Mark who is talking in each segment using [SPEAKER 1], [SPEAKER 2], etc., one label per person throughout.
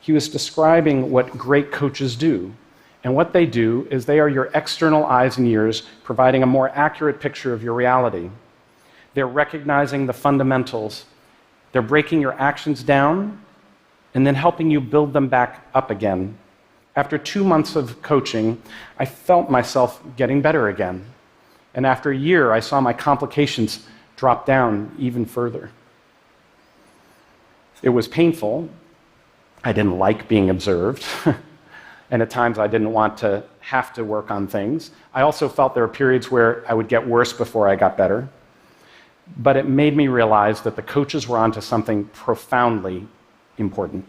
[SPEAKER 1] he was describing what great coaches do. And what they do is they are your external eyes and ears, providing a more accurate picture of your reality. They're recognizing the fundamentals. They're breaking your actions down and then helping you build them back up again. After 2 months of coaching, I felt myself getting better again. And after a year, I saw my complications drop down even further. It was painful. I didn't like being observed. And at times I didn't want to have to work on things. I also felt there were periods where I would get worse before I got better. But it made me realize that the coaches were onto something profoundly important.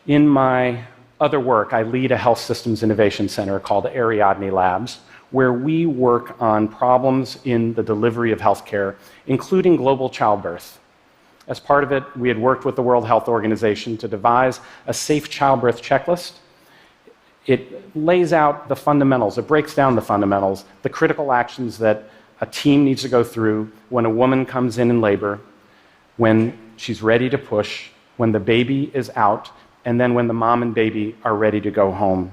[SPEAKER 1] In my other work, I lead a health systems innovation center called Ariadne Labs, where we work on problems in the delivery of healthcare, including global childbirth. As part of it, we had worked with the World Health Organization to devise a safe childbirth checklist. It lays out the fundamentals, it breaks down the fundamentals, the critical actions that a team needs to go through when a woman comes in labor, when she's ready to push, when the baby is out, and then when the mom and baby are ready to go home.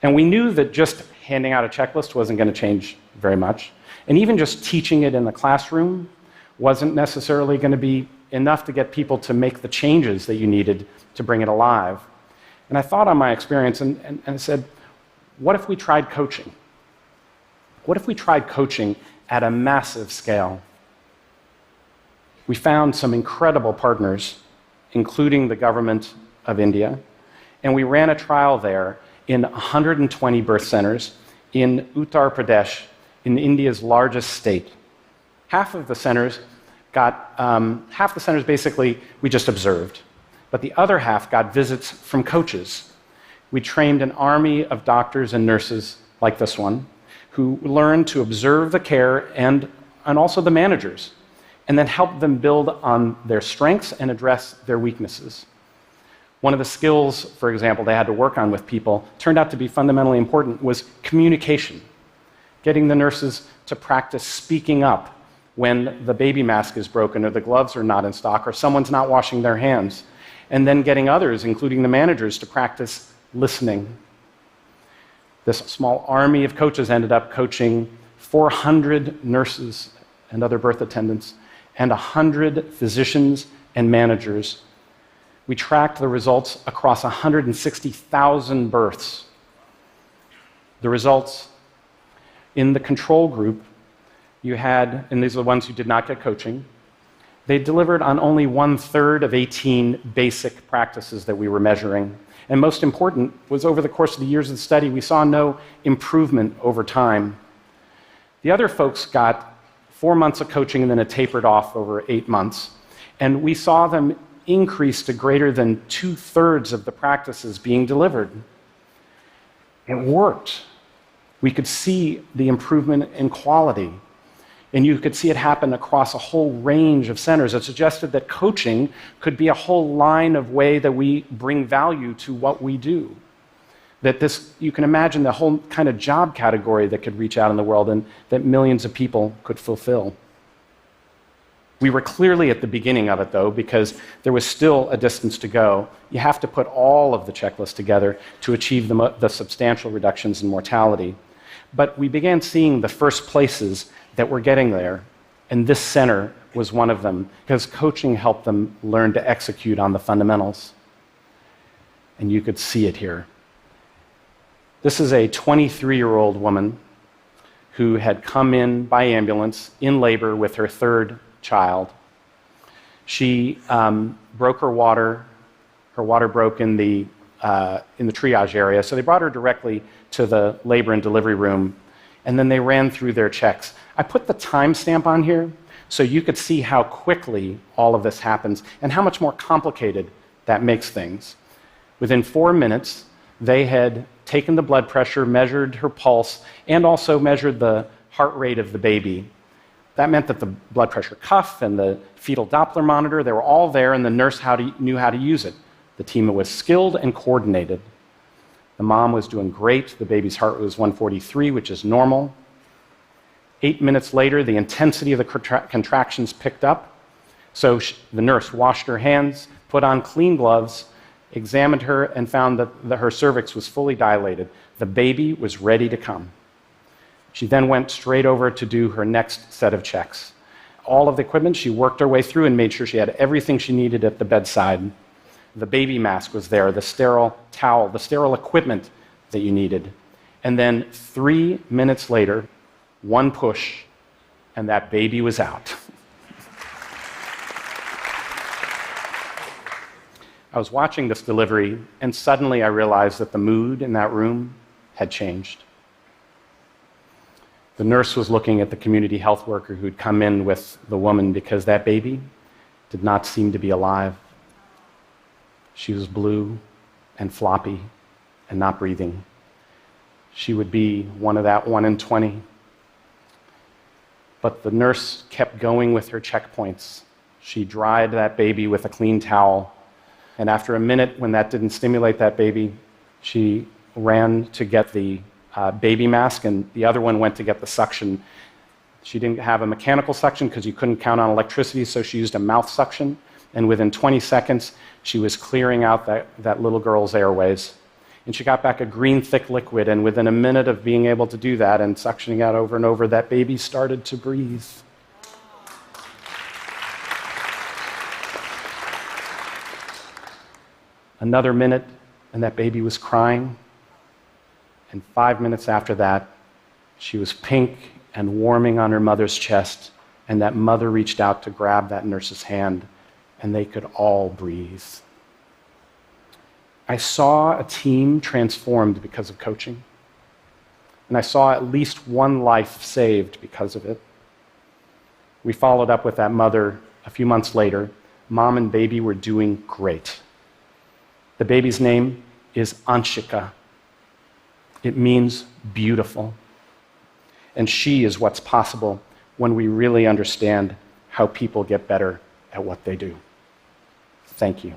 [SPEAKER 1] And we knew that just handing out a checklist wasn't going to change very much. And even just teaching it in the classroom wasn't necessarily going to be enough to get people to make the changes that you needed to bring it alive. And I thought on my experience and said, what if we tried coaching? What if we tried coaching at a massive scale? We found some incredible partners, including the government of India, and we ran a trial there in 120 birth centers in Uttar Pradesh, in India's largest state. Half the centers basically we just observed, but the other half got visits from coaches. We trained an army of doctors and nurses like this one who learned to observe the care and also the managers, and then help them build on their strengths and address their weaknesses. One of the skills, for example, they had to work on with people, turned out to be fundamentally important, was communication. Getting the nurses to practice speaking up when the baby mask is broken or the gloves are not in stock or someone's not washing their hands. And then getting others, including the managers, to practice listening. This small army of coaches ended up coaching 400 nurses and other birth attendants and 100 physicians and managers. We tracked the results across 160,000 births. The results in the control group, you had, and these are the ones who did not get coaching, they delivered on only 1/3 of 18 basic practices that we were measuring. And most important was over the course of the years of the study, we saw no improvement over time. The other folks got 4 months of coaching and then it tapered off over 8 months. And we saw them increase to greater than 2/3 of the practices being delivered. It worked. We could see the improvement in quality. And you could see it happen across a whole range of centers. It suggested that coaching could be a whole line of way that we bring value to what we do. That this, you can imagine the whole kind of job category that could reach out in the world and that millions of people could fulfill. We were clearly at the beginning of it, though, because there was still a distance to go. You have to put all of the checklists together to achieve the substantial reductions in mortality. But we began seeing the first places that were getting there, and this center was one of them, because coaching helped them learn to execute on the fundamentals. And you could see it here. This is a 23-year-old woman who had come in by ambulance in labor with her third child. She broke her water. Her water broke in the triage area, so they brought her directly to the labor and delivery room, and then they ran through their checks. I put the timestamp on here so you could see how quickly all of this happens and how much more complicated that makes things. Within 4 minutes, they had taken the blood pressure, measured her pulse, and also measured the heart rate of the baby. That meant that the blood pressure cuff and the fetal Doppler monitor, they were all there, and the nurse knew how to use it. The team was skilled and coordinated. The mom was doing great. The baby's heart was 143, which is normal. 8 minutes later, the intensity of the contractions picked up. So the nurse washed her hands, put on clean gloves, examined her, and found that her cervix was fully dilated. The baby was ready to come. She then went straight over to do her next set of checks. All of the equipment, she worked her way through and made sure she had everything she needed at the bedside. The baby mask was there, the sterile towel, the sterile equipment that you needed. And then 3 minutes later, one push, and that baby was out. I was watching this delivery, and suddenly I realized that the mood in that room had changed. The nurse was looking at the community health worker who'd come in with the woman because that baby did not seem to be alive. She was blue and floppy and not breathing. She would be one of that 1 in 20. But the nurse kept going with her checkpoints. She dried that baby with a clean towel. And after a minute, when that didn't stimulate that baby, she ran to get the baby mask, and the other one went to get the suction. She didn't have a mechanical suction because you couldn't count on electricity, so she used a mouth suction. And within 20 seconds, she was clearing out that little girl's airways. And she got back a green, thick liquid, and within a minute of being able to do that and suctioning out over and over, that baby started to breathe. Another minute, and that baby was crying. And 5 minutes after that, she was pink and warming on her mother's chest, and that mother reached out to grab that nurse's hand, and they could all breathe. I saw a team transformed because of coaching, and I saw at least one life saved because of it. We followed up with that mother a few months later. Mom and baby were doing great. The baby's name is Anshika. It means beautiful. And she is what's possible when we really understand how people get better at what they do. Thank you.